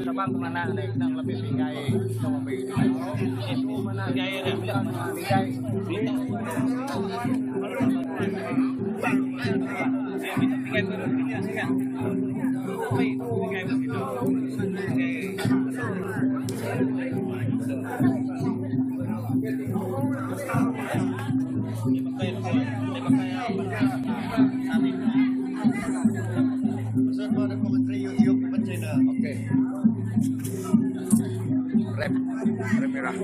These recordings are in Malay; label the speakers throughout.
Speaker 1: Sabang mana nang lebih tinggai sama itu mana gaya deh tinggai rem merah.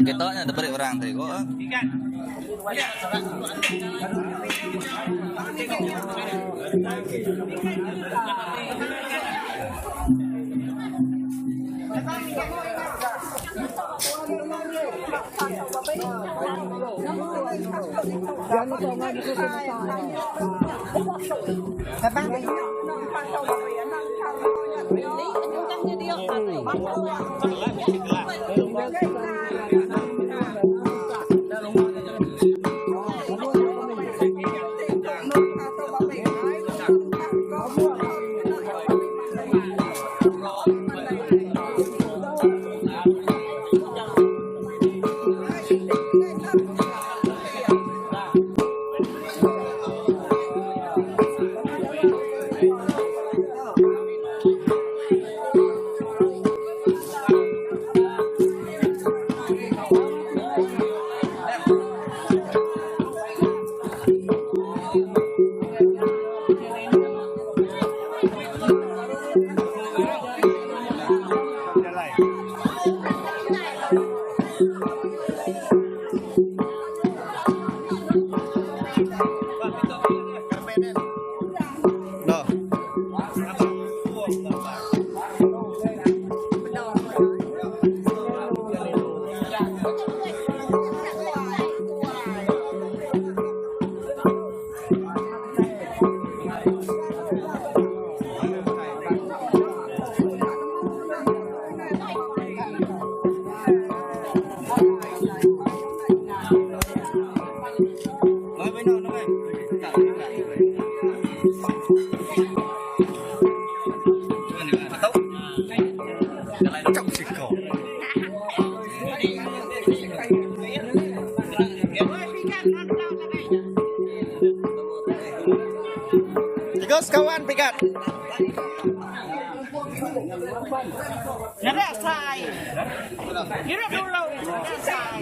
Speaker 2: Ketoknya ada beri orang tadi kok.
Speaker 3: Cok siko. Tikus kawan pikat.
Speaker 4: Nada sai. Hidup dulu. Nada sai.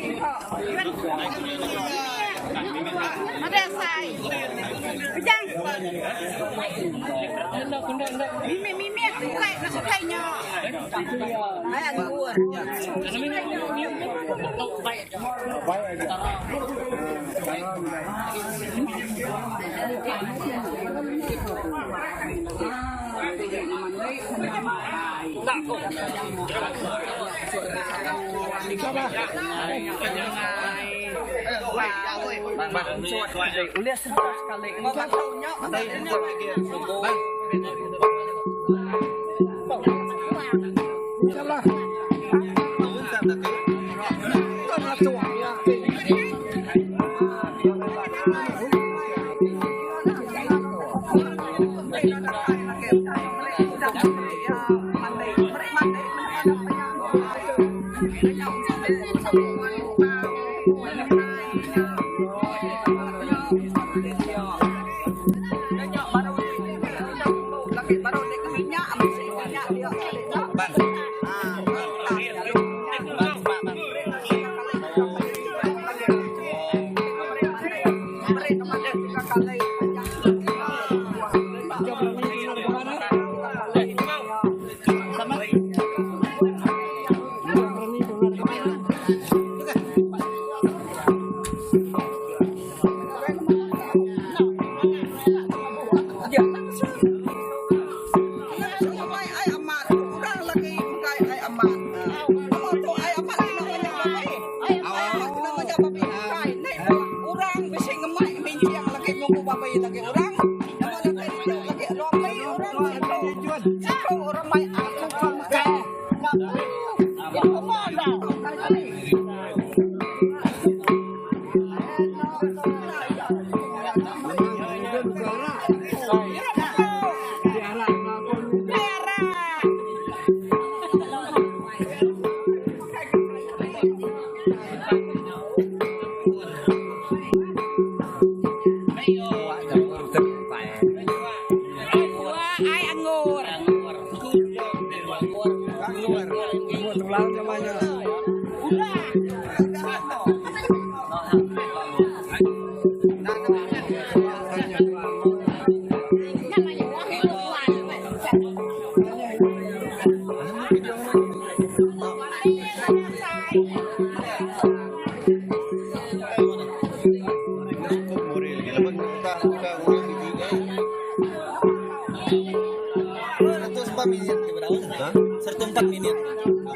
Speaker 4: Nada sai. Pejang. Mimi kukai kukainya. Ai anggur.
Speaker 1: Uliah sebentar sekali. Enggak tahunya.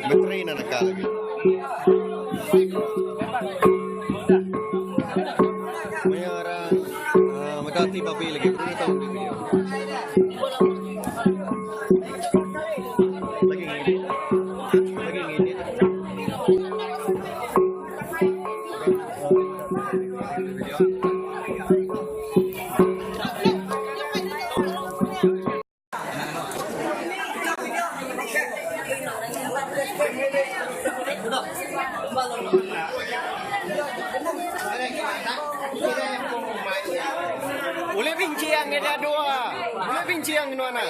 Speaker 3: Betray na nakalagay. May orang magkati pa pilagi. Pero ito ang video. Laging init. Laging init. Uli binciang ada dua. Uli binciang inu ana.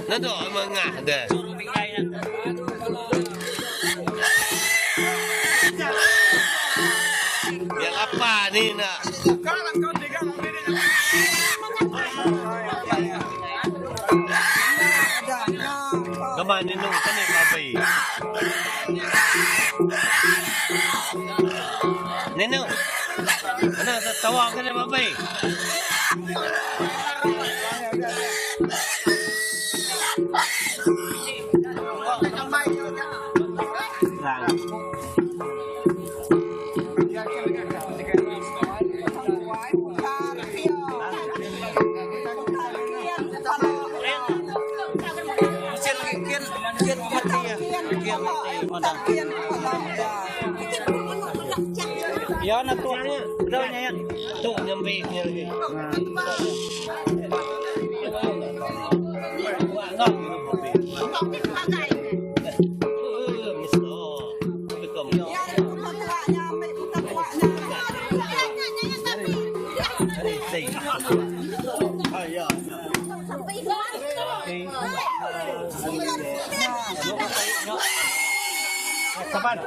Speaker 3: Nado mga ada. Ya apa ni nak? Kaman ni nung kan ni papai. Neno. Ana tawa kan ni papai.
Speaker 1: Ya, nak tuanya, berapa ya? Tuh nyampe ni lagi. Kapan?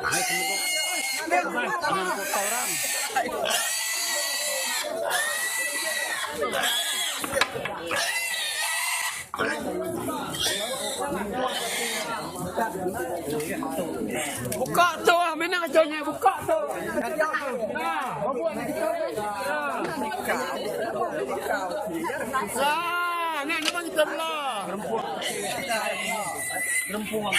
Speaker 4: Buka tu lah, mana kacaunya buka tu. Lah, nak memang kita belah.
Speaker 1: Rempuang.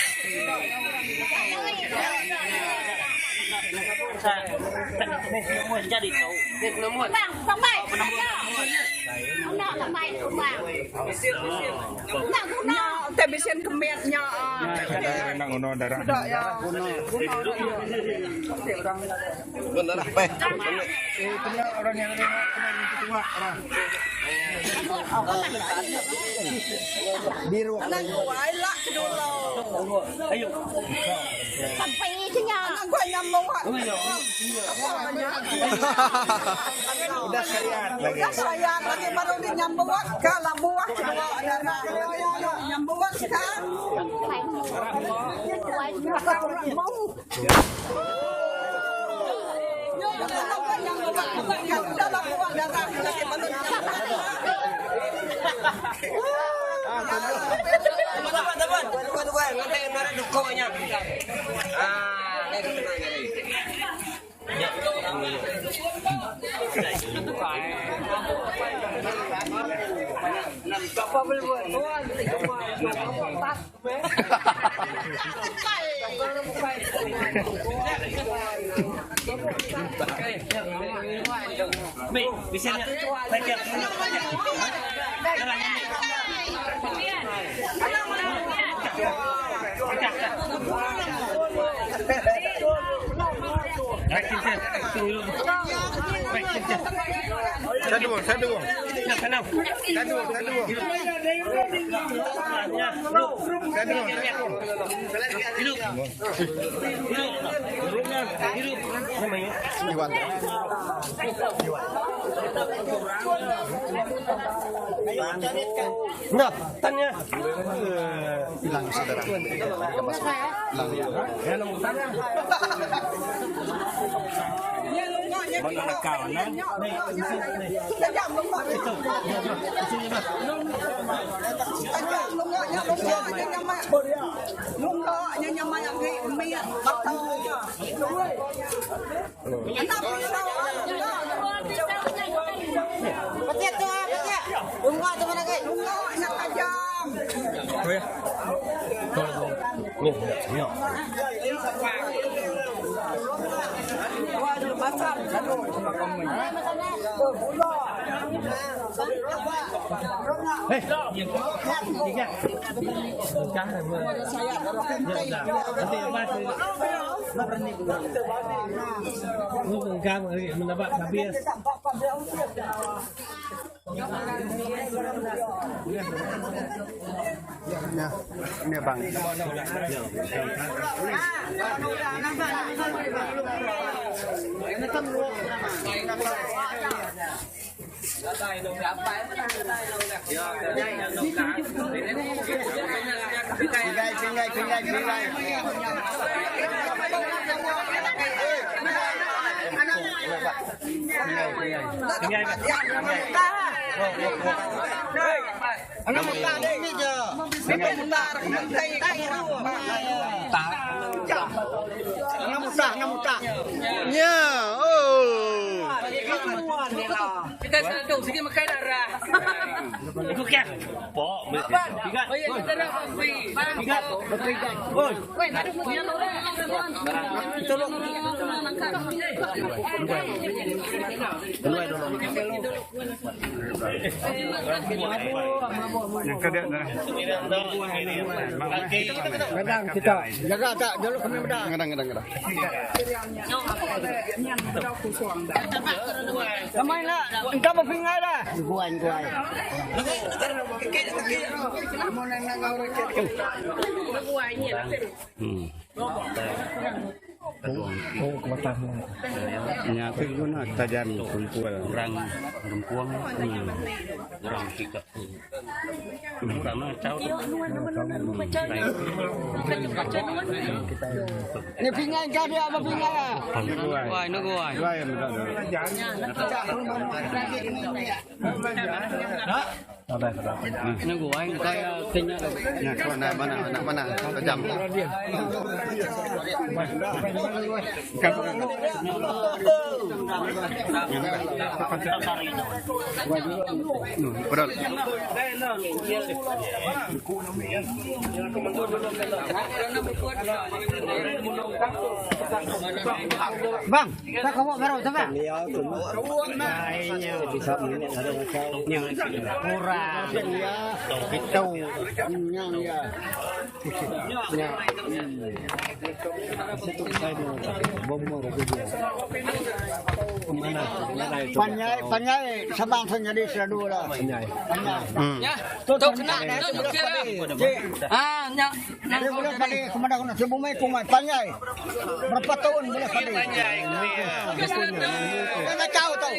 Speaker 1: Jadi tahu.
Speaker 5: Bang, sampai. Nak sampai bang. Nak guna.
Speaker 4: Tebisin kemetnya.
Speaker 6: Nak ngono darah.
Speaker 4: Tak ya.
Speaker 3: Benar apa?
Speaker 6: Kena orang yang kena tua orang. Biru.
Speaker 4: Anak gua elak dulu.
Speaker 1: Ayo.
Speaker 5: Sampai sini.
Speaker 4: Anak gua nyambung.
Speaker 6: Udah syariat lagi.
Speaker 4: Dah saya lagi baru dia nyambung. Kalau buah kedua ada nyambung sekarang. Mau.
Speaker 1: Mày Bisa ni. Baik. Satu. Nah, tanya.
Speaker 3: Hilang saudara.
Speaker 1: Mana nak kawan lah? Mendapat habis.
Speaker 3: Ini bang.
Speaker 4: Anak muda ni je. Anak muda. Anak muda.
Speaker 3: Ya. Oh.
Speaker 7: Kita sedang sikit makan darah.
Speaker 1: Ikut ke? Pok, tiga.
Speaker 7: Oh ya, kita dah bagi.
Speaker 1: Tiga. Oi.
Speaker 7: Wei, nak punya tu dah. Tolong.
Speaker 6: Yang kedua dah.
Speaker 4: Kadang kita jaga tak jalur kami muda.
Speaker 3: Kadang.
Speaker 4: Ramai lah. Engkau berpingai dah. Guai.
Speaker 6: Nyata guna tajam kumpul.
Speaker 1: Orang perempuan orang tiga. Pertama cau tu.
Speaker 4: Ni pingai kau dia apa pingai ah?
Speaker 6: Guai, no guai. Guai yang muda.
Speaker 7: Nak guai, saya tanya.
Speaker 3: Ya, kau nak mana? Tajam. Betul.
Speaker 4: Bang, tak kau baru sampai? Kurang dia itu yang ya. Panjai sabang jadi sadu lah. Panjai.
Speaker 7: Ya, tu kena dah tu kira. Ah, nak
Speaker 4: Dia boleh padi kemana-mana. Sebumai kumai panjai. Berapa tahun boleh padi? Panjai kau tahu.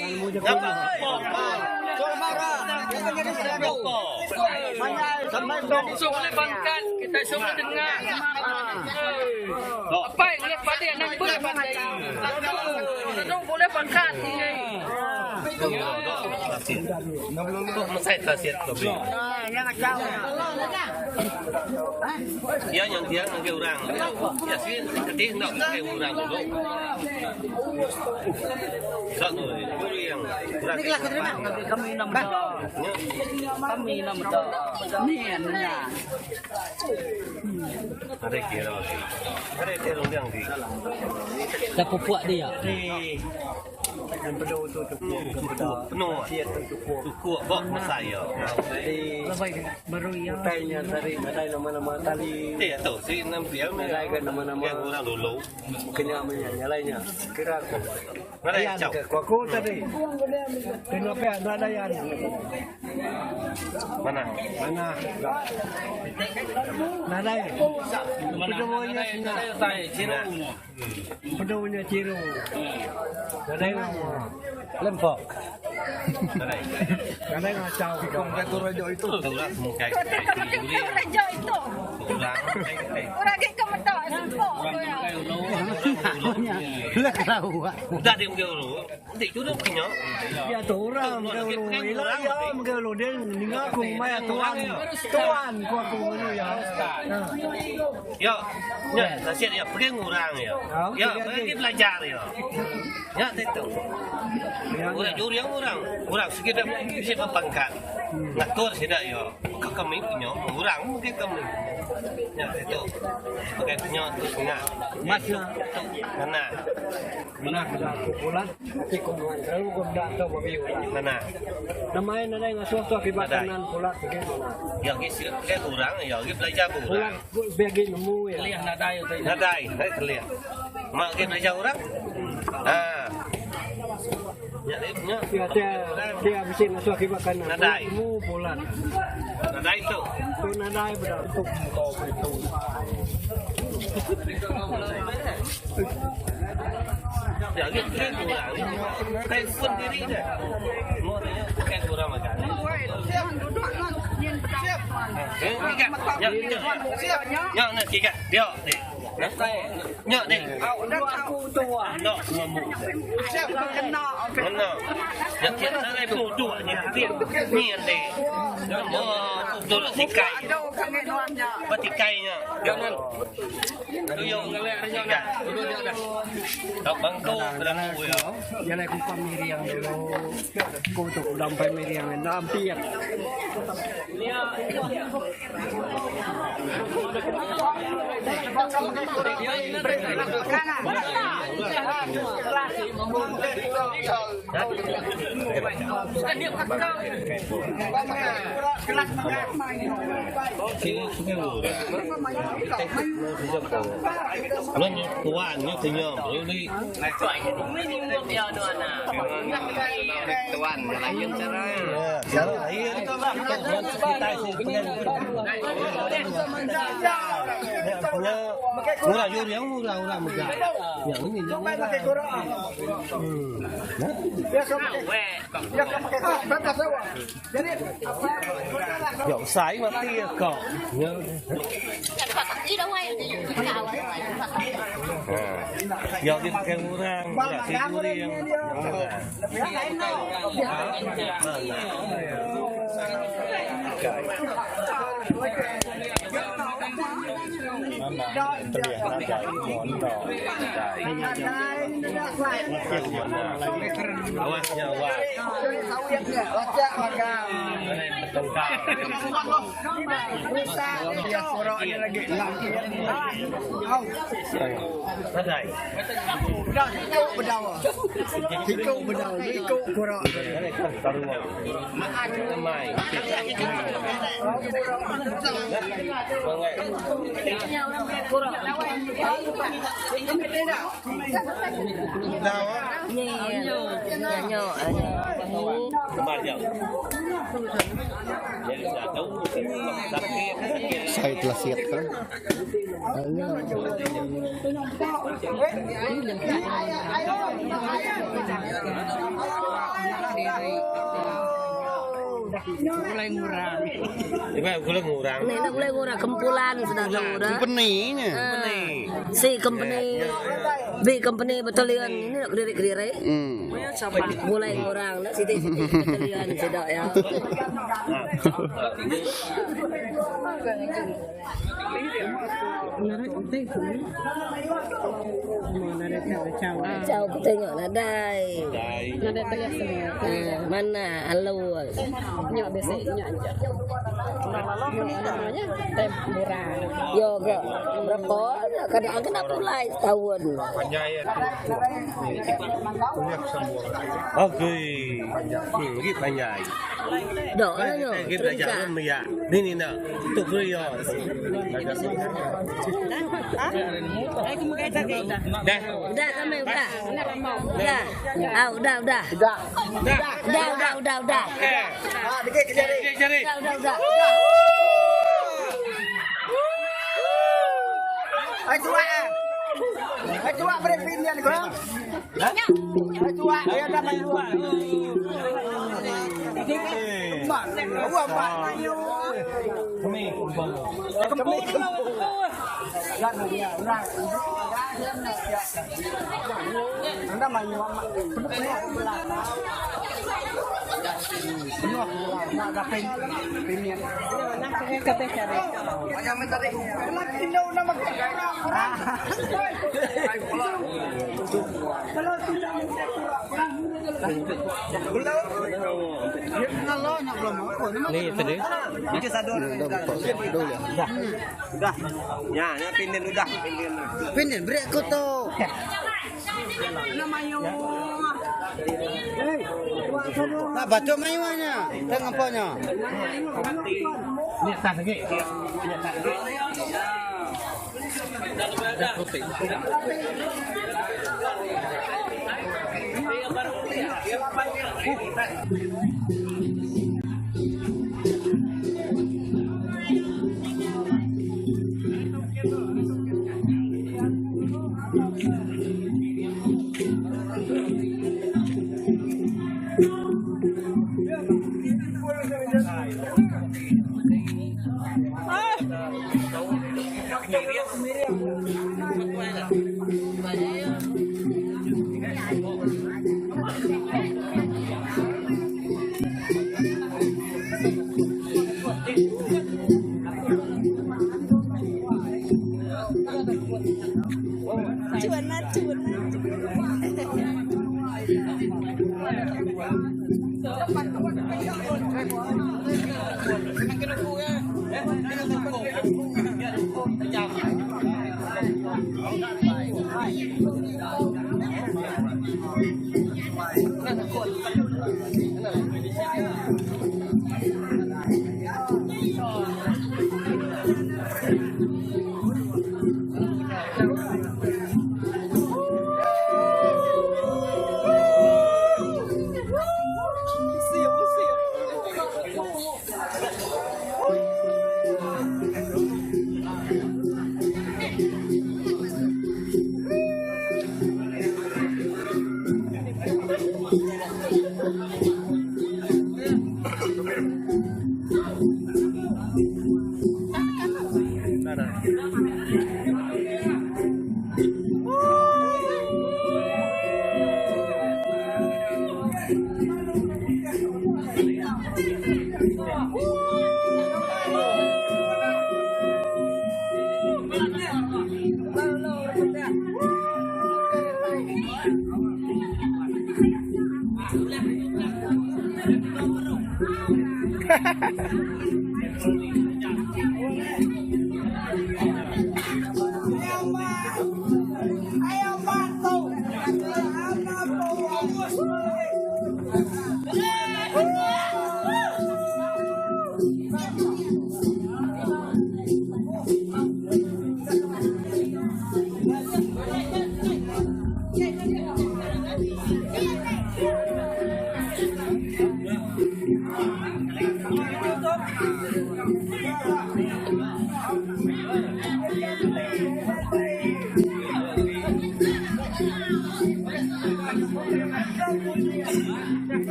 Speaker 4: Soal marah. Dia jadi sadu. Panjai sampai dong.
Speaker 7: Suruh oleh bangkat, kita suruh dengar. Apa yang boleh pada nak boleh pandai. Kita boleh bangkat ni.
Speaker 1: Saya tasiat tu. Ya yang dia nak orang. Ya sih ketik nak ke orang dulu. Satu yang
Speaker 4: Ini kelas terima.
Speaker 7: Kami nama dah. Ni nya.
Speaker 1: ada kira. Ada kira orang di.
Speaker 7: Dah puak dia.
Speaker 3: Penuh tu cukup.
Speaker 1: Penuh.
Speaker 3: Siat tu cukup.
Speaker 1: Cukup bok masai ya.
Speaker 3: Jadi
Speaker 7: baru ya.
Speaker 3: talinya dari nadai nama-nama tali.
Speaker 1: Tu si nam dia
Speaker 3: Nadai kan nama-nama
Speaker 1: yang orang dulu.
Speaker 3: kenyamanya lainnya. Kira aku.
Speaker 1: Mana cau.
Speaker 3: Aku tadi. Kenapa ada yang
Speaker 1: Mana?
Speaker 3: nadai? Penuhnya kena. Penuhnya ciru. Nadai lempok. Nadai ngacau. Kau raja itu.
Speaker 1: Orang muka
Speaker 5: Raja itu. Orang ke kemetok sempok tu ya.
Speaker 1: Dah dia muka dulu. Nanti duduk kenyok.
Speaker 3: Ya tu orang mengelu dia ninga aku mai tuan aku mana ya.
Speaker 1: Ya, ya, nasihat ya, pergi ngurang ya. Ya, pergi belajar ya. Ya, itu. Orang juri yang orang sekitar bisa pangkat. Ngatur tidak ya. Kami punya orang mungkin kami. Ya, itu. Pakai punya tu sengat.
Speaker 3: Masnya
Speaker 1: Mana?
Speaker 3: bulan tikungan kalau kau dah tahu babiu.
Speaker 1: Mana?
Speaker 3: Namanya nadai ngasuh tu akibat kanan pula bagaimana?
Speaker 1: Ya, kita pakai kurang ya, kita belajar
Speaker 3: Pula
Speaker 1: kurang.
Speaker 3: bagi nemu ya.
Speaker 1: Nadai terlihat. Mak kita belajar orang. Ya, dia
Speaker 3: Dia habis ngasuh akibat kanan.
Speaker 1: Nadai.
Speaker 3: Nemu bulan.
Speaker 1: nadai tu.
Speaker 3: Tu nadai berbentuk kau itu.
Speaker 1: Ya, kita pakai kurang. Pakai pun diri dia. Mau tanya pakai kurang makan. Nhớ nè chị kìa, điệu đi. Nhớ đi. Nọ ngủ. Nọ. Nhớ kiện nó này phụ trụ như tiền miền đi. Nó phụ trụ thịt cay. Và thịt cay nha. Tôi dùng cái này chị kìa. Đọc bằng câu đang ngồi ở.
Speaker 3: Yang lain kumpul miriang dulu. Kau tu dampai miriang enam tiap.
Speaker 1: Nó như tuan như thế nhờ mới đi.
Speaker 3: Tuan, lain cara.
Speaker 1: Cara lain. Kita punya murah juri yang murah muda. Yang ini yang murah. Dậu sái mà tia cỏ.
Speaker 5: Đi đâu ai?
Speaker 1: Dậu đi cái murah, murah si juri yang. Awasnya awak.
Speaker 3: Dia korok ni lagi laki.
Speaker 1: Nadai.
Speaker 3: Dah ikut bedau. Ikut bedau, ikut korok.
Speaker 1: Mai.
Speaker 3: Saya telah siapkan.
Speaker 7: Mulai ngurang.
Speaker 1: Gimana gula ngurang?
Speaker 5: Ini nak boleh ngurang kumpulan sudah tahu dah.
Speaker 3: Company-nya.
Speaker 5: Si company, B company batalion ini nak kediri-kediri. Mulai ngurang nak siti batalion sudah ya. Chào cô tengok nadai.
Speaker 7: Nadai terlihat semua.
Speaker 5: Mana alu.
Speaker 7: Nyok biasa nyok. Namanya tempura.
Speaker 5: Yo ke berapa? Kadang kena pulai tahun.
Speaker 6: Nyai itu punya semua.
Speaker 1: Okey. Gitu banyak.
Speaker 5: Dok,
Speaker 1: Kita belajar ya. Ni nak. Tu free ya. Dah.
Speaker 5: udah kami udah. Udah. Ah, udah.
Speaker 1: Dah.
Speaker 5: Udah.
Speaker 3: Dikit cari.
Speaker 5: Udah.
Speaker 3: Ai tua berpin dia ni kau. Ai tua dia dah main dua. Mak, gua mak ayo. Kami. Lan dia, orang. Anda main mak. Penuh nak dapat pinian. Nak kata cari. Macam tadi. Nak tindak nama kalau tidak
Speaker 1: Ni tadi.
Speaker 3: Ini satu dah. Ya, ni pindin udah. Pindin break ko to. Nak baca mayuannya, tengah apanya?
Speaker 1: Ni tak lagi.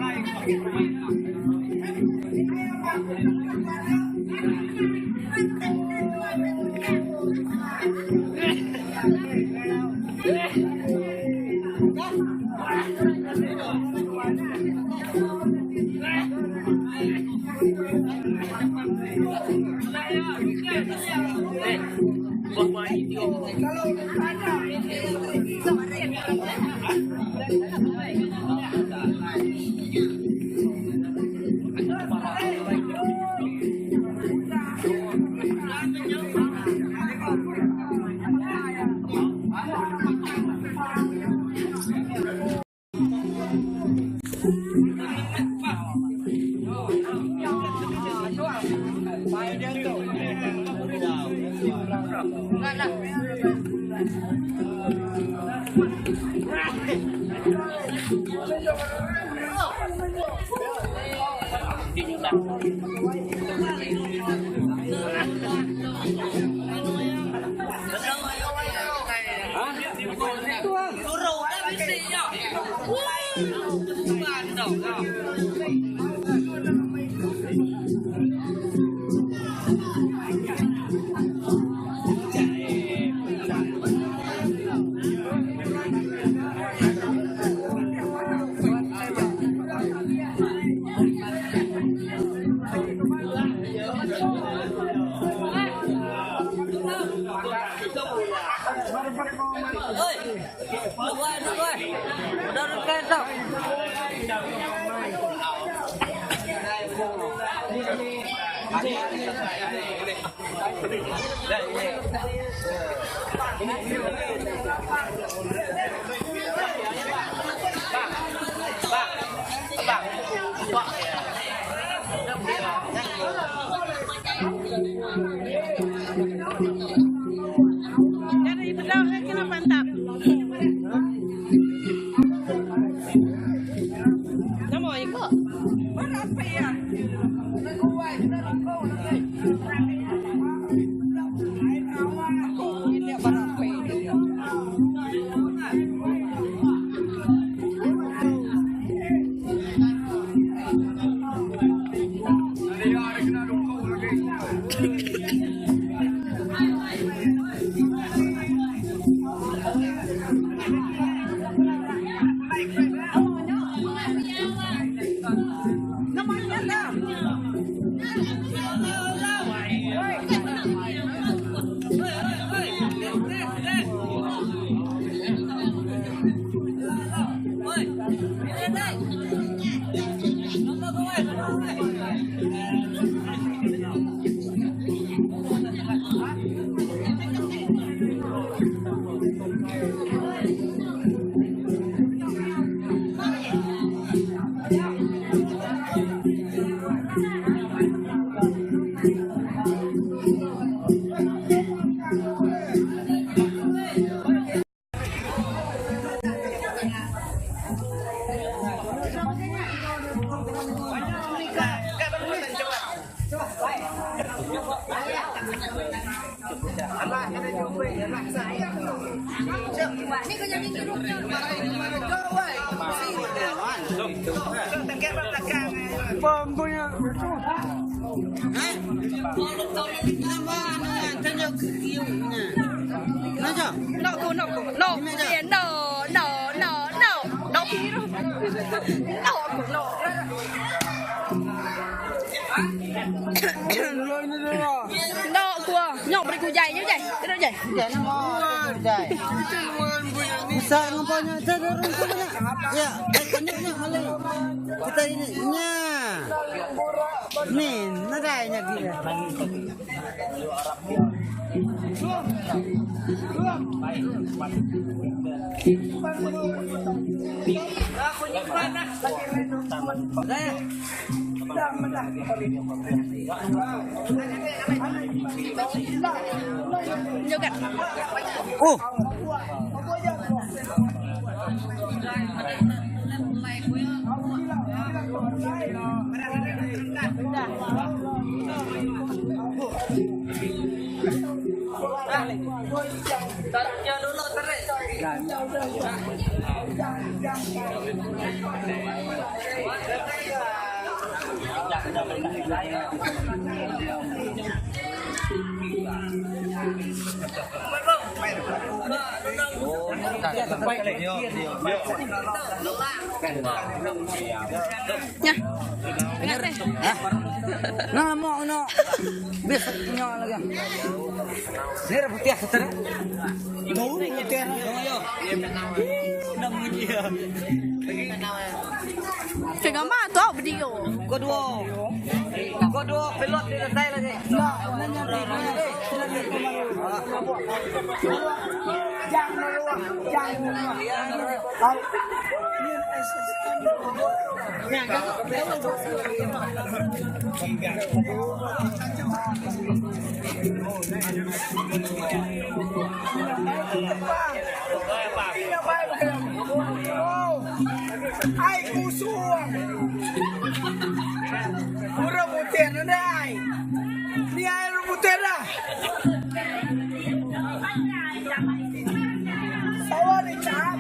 Speaker 3: Right.
Speaker 7: Jadi betul kita mantap. Nama ikut. Berapa ya? Đó cua nhộng beri cua dày như vậy cái đó dày
Speaker 3: Dạy nó ngon, dạy. Bisa ngapain aja dorong punya. Ya, kayaknya kali. Kita ini nya. Nih, nadanya dia.
Speaker 7: Juga. Nha. Ingat deh.
Speaker 3: Nah, mau no. Besok nyawa lagi. Ini putih seter. Bau putih.
Speaker 7: Jangan mah tuh video.
Speaker 3: Kedua pilot di lantai lagi.
Speaker 4: Ai kusung. Pura putih ada ai. Ni ai putih dah. Sawah ni cap.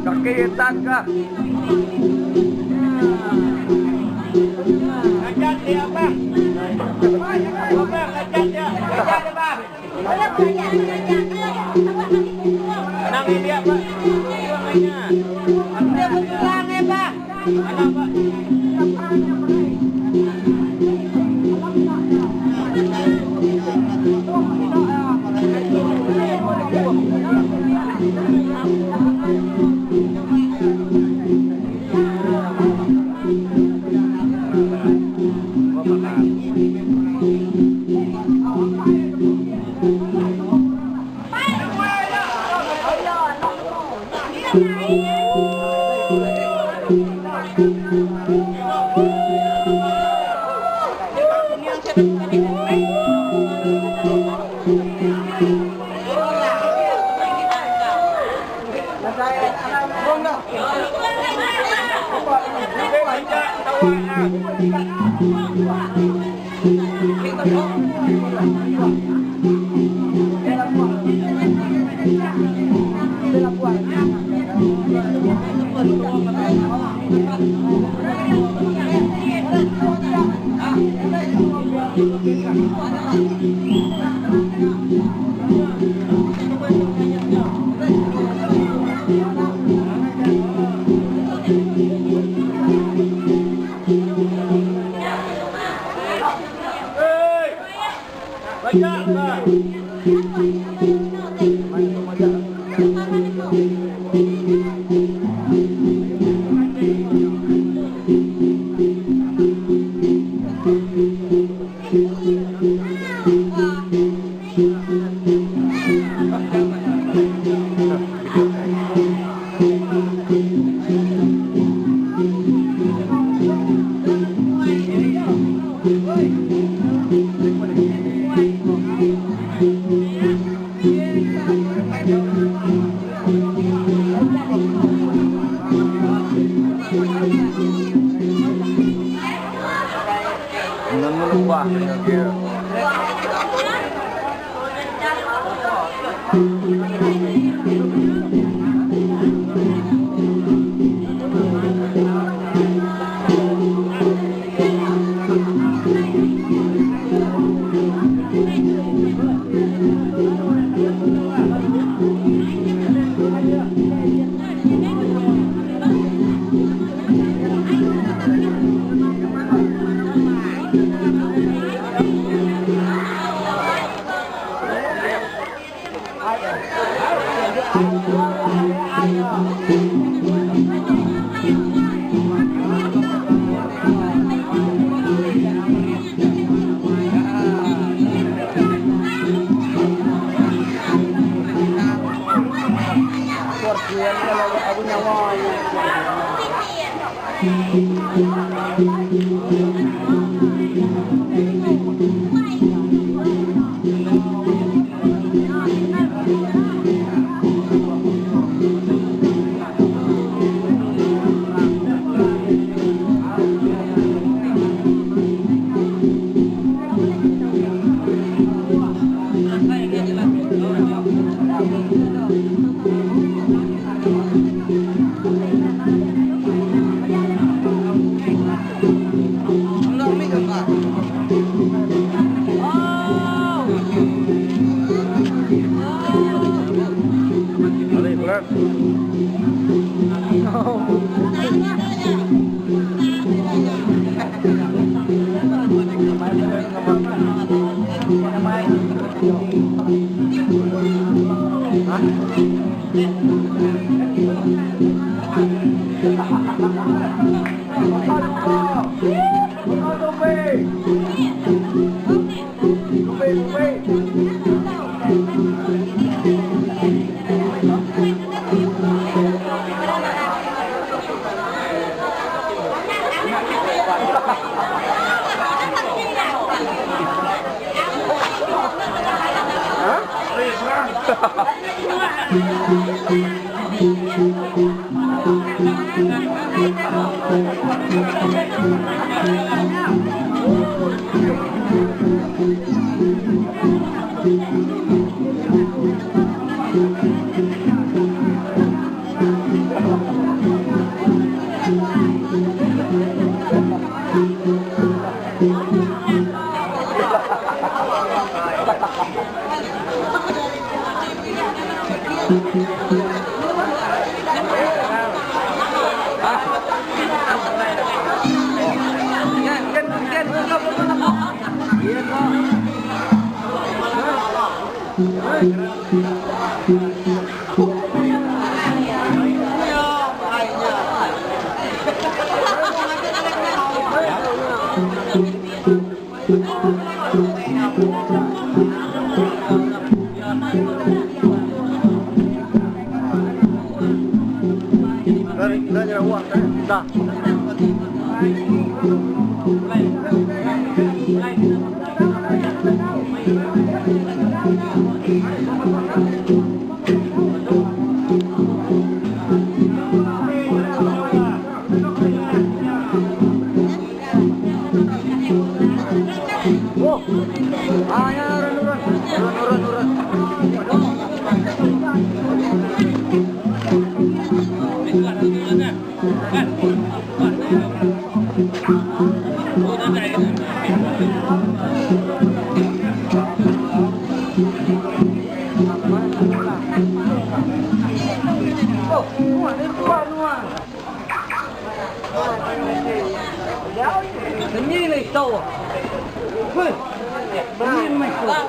Speaker 6: Kegiatan kah? Kacat dia apa? Apa kacat dia? Kacat apa? Nangin dia apa? Buangnya. Dia pulang ya pak? Anak pak?
Speaker 4: Kita
Speaker 6: Kan? Ini nih tahu. Ini mah.